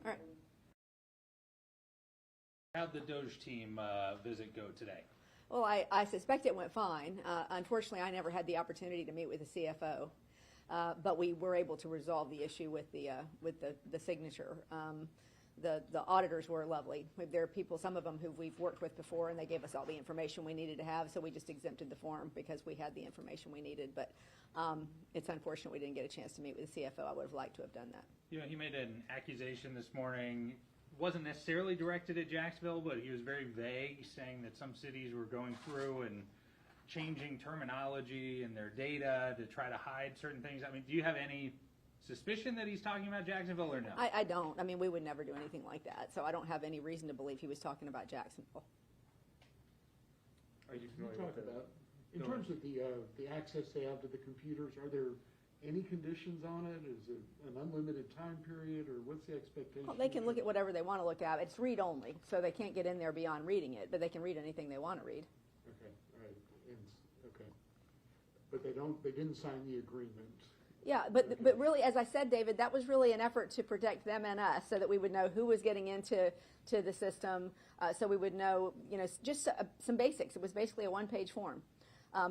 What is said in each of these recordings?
All right. How'd the DOGE team visit go today? Well, I suspect it went fine. Unfortunately, I never had the opportunity to meet with the CFO, but we were able to resolve the issue with the signature. The auditors were lovely. There are people, some of them who we've worked with before, and they gave us all the information we needed to have, so we just exempted the form because we had the information we needed. But it's unfortunate we didn't get a chance to meet with the CFO. I would have liked to have done that. You know, he made an accusation this morning. Wasn't necessarily directed at Jacksonville, but he was very vague, saying that some cities were going through and changing terminology in their data to try to hide certain things. I mean, do you have any suspicion that he's talking about Jacksonville or no? I don't. I mean, we would never do anything like that, so I don't have any reason to believe he was talking about Jacksonville. Are you familiar with that? In terms of the access they have to the computers, are there any conditions on it? Is it an unlimited time period, or what's the expectation? Well, they can look at whatever they want to look at. It's read only, so they can't get in there beyond reading it, but they can read anything they want to read. Okay, all right. Okay. But they didn't sign the agreement. Yeah, but really, as I said, David, that was really an effort to protect them and us, so that we would know who was getting into the system, so we would know, just some basics. It was basically a one-page form.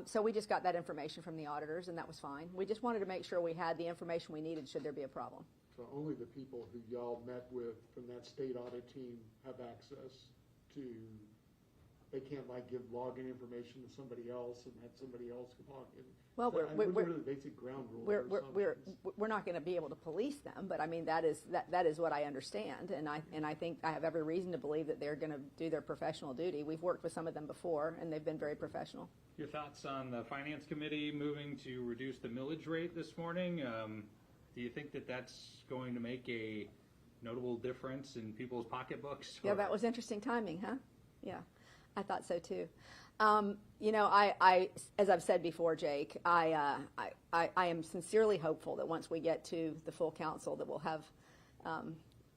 So we just got that information from the auditors, and that was fine. We just wanted to make sure we had the information we needed should there be a problem. So only the people who y'all met with from that state audit team have access to, they can't give login information to somebody else and have somebody else log in. Well, we're the basic ground rules. We're not going to be able to police them, but I mean that is what I understand, and I think I have every reason to believe that they're going to do their professional duty. We've worked with some of them before, and they've been very professional. Your thoughts on the Finance Committee moving to reduce the millage rate this morning? Do you think that that's going to make a notable difference in people's pocketbooks? Yeah, that was interesting timing, huh? Yeah, I thought so too. I as I've said before, Jake, I am sincerely hopeful that once we get to the full council that we'll have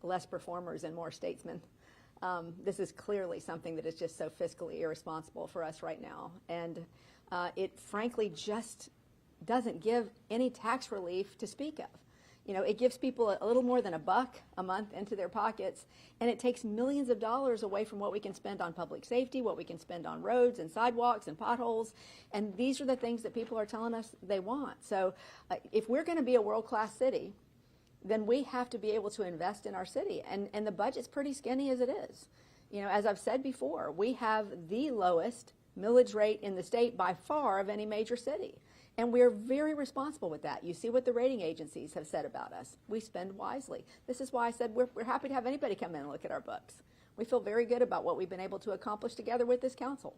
less performers and more statesmen. This is clearly something that is just so fiscally irresponsible for us right now. And it frankly just doesn't give any tax relief to speak of. It gives people a little more than $1 a month into their pockets, and it takes millions of dollars away from what we can spend on public safety, what we can spend on roads and sidewalks and potholes. And these are the things that people are telling us they want. So if we're going to be a world-class city, then we have to be able to invest in our city. And the budget's pretty skinny as it is. As I've said before, we have the lowest millage rate in the state by far of any major city. And we're very responsible with that. You see what the rating agencies have said about us. We spend wisely. This is why I said we're happy to have anybody come in and look at our books. We feel very good about what we've been able to accomplish together with this council.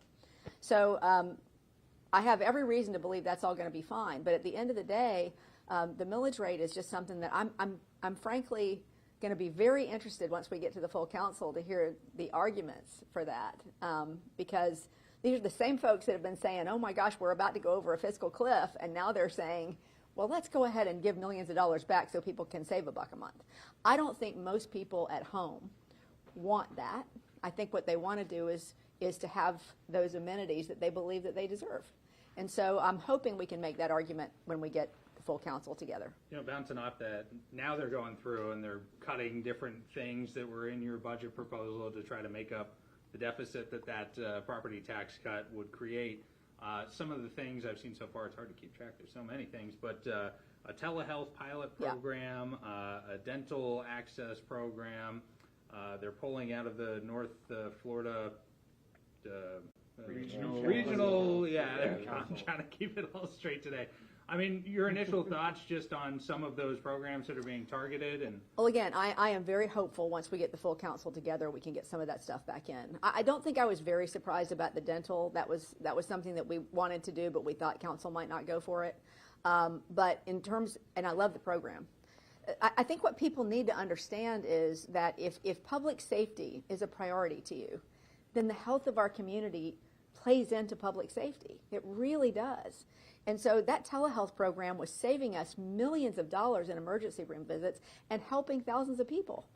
So I have every reason to believe that's all going to be fine. But at the end of the day, the millage rate is just something that I'm frankly going to be very interested once we get to the full council to hear the arguments for that, because these are the same folks that have been saying, oh my gosh, we're about to go over a fiscal cliff, and now they're saying, well, let's go ahead and give millions of dollars back so people can save $1 a month. I don't think most people at home want that. I think what they want to do is to have those amenities that they believe that they deserve. And so I'm hoping we can make that argument when we get the full council together. Bouncing off that, now they're going through and they're cutting different things that were in your budget proposal to try to make up the deficit that property tax cut would create. Some of the things I've seen so far, it's hard to keep track. There's so many things, but a telehealth pilot program, a dental access program. They're pulling out of the North Florida regional. Yeah, I'm trying to keep it all straight today. I mean, your initial thoughts just on some of those programs that are being targeted? And well, again, I am very hopeful once we get the full council together, we can get some of that stuff back in. I don't think I was very surprised about the dental. That was something that we wanted to do, but we thought council might not go for it. But in terms, and I love the program. I think what people need to understand is that if public safety is a priority to you, then the health of our community plays into public safety. It really does. And so that telehealth program was saving us millions of dollars in emergency room visits and helping thousands of people.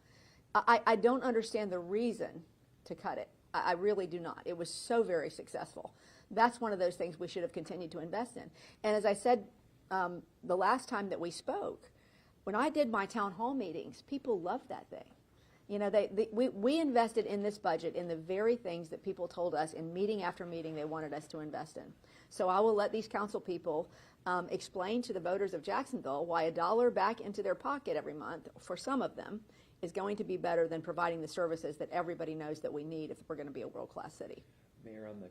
I don't understand the reason to cut it. I really do not. It was so very successful. That's one of those things we should have continued to invest in. And as I said the last time that we spoke, when I did my town hall meetings, people loved that thing. You know, we invested in this budget in the very things that people told us in meeting after meeting they wanted us to invest in. So I will let these council people explain to the voters of Jacksonville why $1 back into their pocket every month, for some of them, is going to be better than providing the services that everybody knows that we need if we're going to be a world-class city. Mayor, on the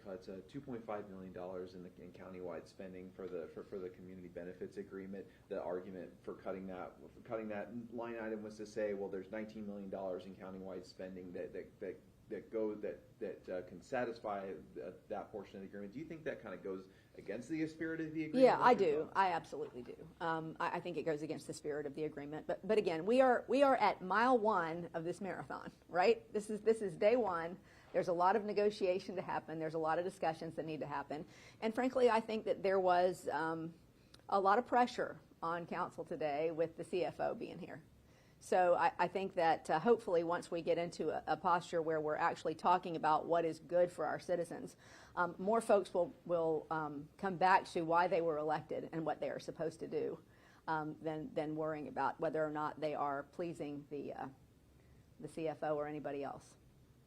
cuts, $2.5 million in countywide spending for the community benefits agreement. The argument for cutting that line item was to say, well, there's $19 million in countywide spending that can satisfy that portion of the agreement. Do you think that kind of goes against the spirit of the agreement? Yeah, I do. I absolutely do. I think it goes against the spirit of the agreement. But again, we are at mile 1 of this marathon, right? This is day 1. There's a lot of negotiation to happen. There's a lot of discussions that need to happen. And frankly, I think that there was a lot of pressure on council today with the CFO being here. So I think that hopefully once we get into a posture where we're actually talking about what is good for our citizens, more folks will come back to why they were elected and what they are supposed to do than worrying about whether or not they are pleasing the CFO or anybody else.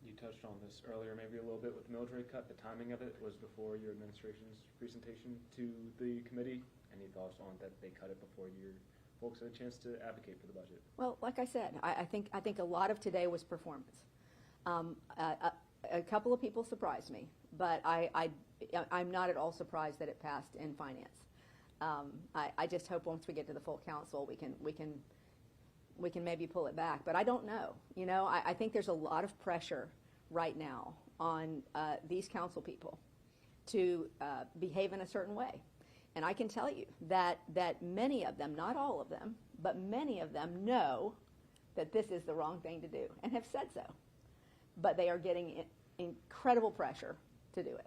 You touched on this earlier, maybe a little bit with the millage rate cut. The timing of it was before your administration's presentation to the committee. Any thoughts on that they cut it before your folks had a chance to advocate for the budget? Well, like I said, I think a lot of today was performance. A couple of people surprised me, but I'm not at all surprised that it passed in finance. I just hope once we get to the full council, we can maybe pull it back, but I don't know. You know, I think there's a lot of pressure right now on these council people to behave in a certain way. And I can tell you that many of them, not all of them, but many of them know that this is the wrong thing to do and have said so. But they are getting incredible pressure to do it.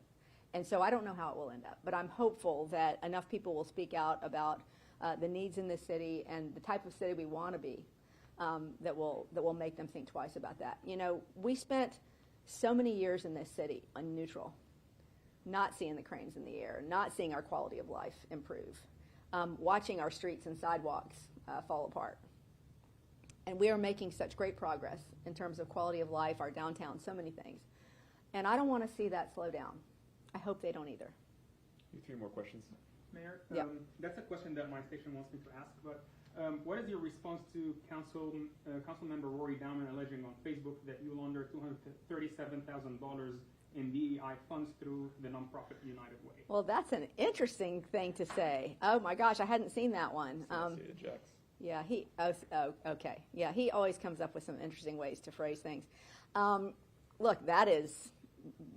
And so I don't know how it will end up, but I'm hopeful that enough people will speak out about the needs in this city and the type of city we want to be that will make them think twice about that. You know, we spent so many years in this city on neutral, not seeing the cranes in the air, not seeing our quality of life improve, watching our streets and sidewalks fall apart. And we are making such great progress in terms of quality of life, our downtown, so many things. And I don't want to see that slow down. I hope they don't either. 3 more questions. Mayor, Yep. That's a question that my station wants me to ask, but what is your response to Councilmember Rory Dowman alleging on Facebook that you launder $237,000 in DEI funds through the nonprofit United Way? Well, that's an interesting thing to say. Oh my gosh, I hadn't seen that one. Yeah, okay. Yeah, he always comes up with some interesting ways to phrase things. Look,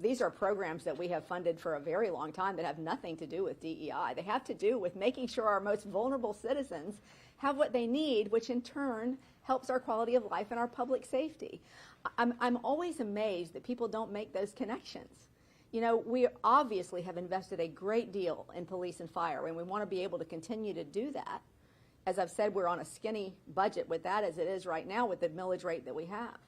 these are programs that we have funded for a very long time that have nothing to do with DEI. They have to do with making sure our most vulnerable citizens have what they need, which in turn helps our quality of life and our public safety. I'm always amazed that people don't make those connections. You know, we obviously have invested a great deal in police and fire, and we want to be able to continue to do that. As I've said, we're on a skinny budget with that as it is right now with the millage rate that we have.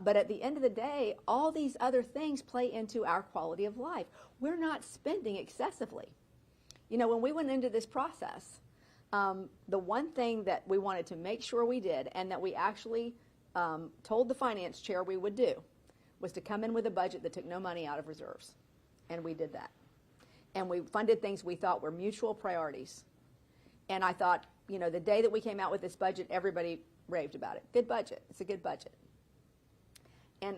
But at the end of the day, all these other things play into our quality of life. We're not spending excessively. You know, when we went into this process, the one thing that we wanted to make sure we did, and that we actually told the finance chair we would do, was to come in with a budget that took no money out of reserves. And we did that. And we funded things we thought were mutual priorities. And I thought, you know, the day that we came out with this budget, everybody raved about it. Good budget. It's a good budget.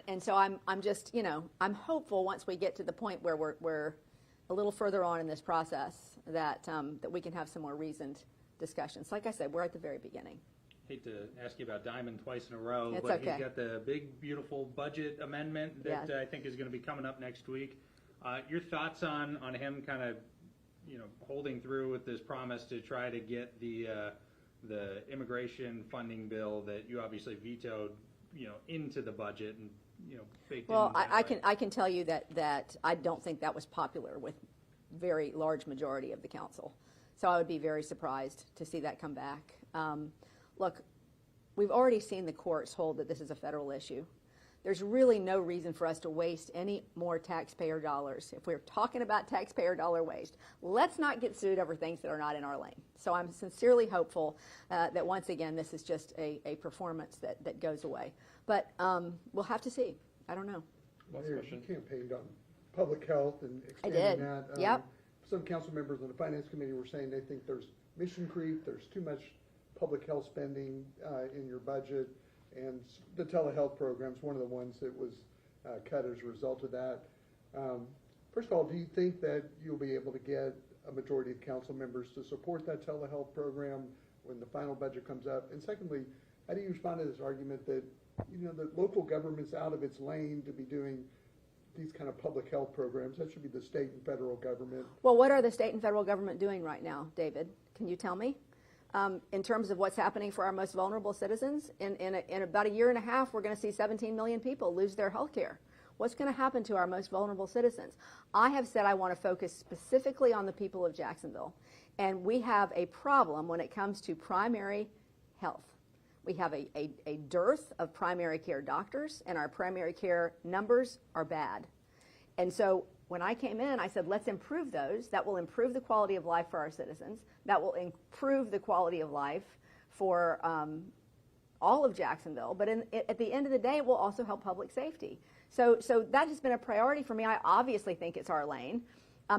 And so I'm just, you know, I'm hopeful once we get to the point where we're a little further on in this process that we can have some more reasoned discussions. Like I said, we're at the very beginning. Hate to ask you about Diamond twice in a row, It's but okay. he's got the big, beautiful budget amendment that I think is going to be coming up next week. Your thoughts on him kind of, you know, holding through with this promise to try to get the immigration funding bill that you obviously vetoed, you know, into the budget and, you know, baked in. Well, I can tell you that I don't think that was popular with very large majority of the council. So I would be very surprised to see that come back. Look, we've already seen the courts hold that this is a federal issue. there's really no reason for us to waste any more taxpayer dollars. If we're talking about taxpayer dollar waste, let's not get sued over things that are not in our lane. So I'm sincerely hopeful that once again, this is just a performance that goes away. But we'll have to see. I don't know. Mayor, you campaigned on public health and I expanding did. that. Yep. Some council members on the finance committee were saying they think there's mission creep, there's too much public health spending in your budget, and the telehealth program's one of the ones that was cut as a result of that. First of all, do you think that you'll be able to get a majority of council members to support that telehealth program when the final budget comes up? And secondly, how do you respond to this argument that, you know, that local government's out of its lane to be doing these kind of public health programs? That should be the state and federal government. Well, what are the state and federal government doing right now, David? Can you tell me? In terms of what's happening for our most vulnerable citizens, in about a year and a half, we're going to see 17 million people lose their health care. What's going to happen to our most vulnerable citizens? I have said I want to focus specifically on the people of Jacksonville. And we have a problem when it comes to primary health. We have a dearth of primary care doctors, and our primary care numbers are bad. And so when I came in, I said, let's improve those. That will improve the quality of life for our citizens. That will improve the quality of life for all of Jacksonville. But at the end of the day, it will also help public safety. So that has been a priority for me. I obviously think it's our lane.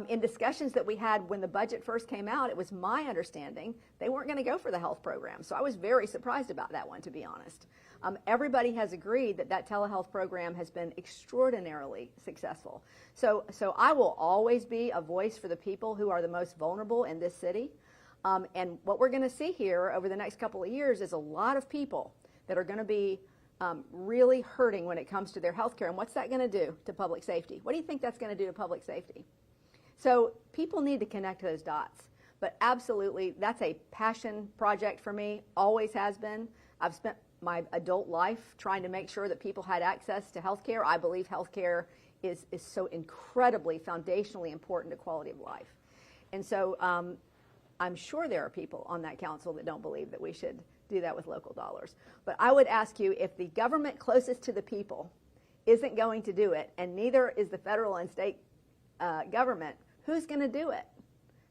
In discussions that we had when the budget first came out, it was my understanding they weren't going to go for the health program. So I was very surprised about that one, to be honest. Everybody has agreed that telehealth program has been extraordinarily successful. So I will always be a voice for the people who are the most vulnerable in this city. And what we're going to see here over the next couple of years is a lot of people that are going to be really hurting when it comes to their health care. And what's that going to do to public safety? What do you think that's going to do to public safety? So people need to connect those dots. But absolutely, that's a passion project for me, always has been. I've spent my adult life trying to make sure that people had access to health care. I believe health care is so incredibly foundationally important to quality of life. And so I'm sure there are people on that council that don't believe that we should do that with local dollars. But I would ask you, if the government closest to the people isn't going to do it, and neither is the federal and state government, who's going to do it?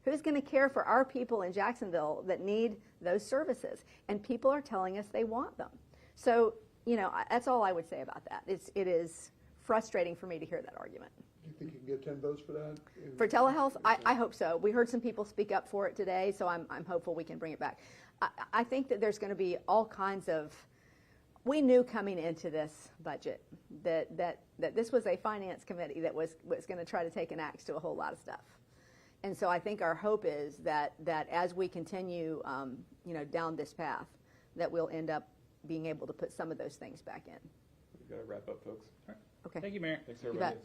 Who's going to care for our people in Jacksonville that need those services? And people are telling us they want them. So, you know, that's all I would say about that. It is frustrating for me to hear that argument. Do you think you can get 10 votes for that? For telehealth, I hope so. We heard some people speak up for it today, so I'm hopeful we can bring it back. I think that there's going to be all kinds of, we knew coming into this budget that this was a finance committee that was going to try to take an axe to a whole lot of stuff. And so I think our hope is that as we continue, down this path, that we'll end up being able to put some of those things back in. We've got to wrap up, folks. All right. Okay. Thank you, Mayor. Thanks, You everybody. bet.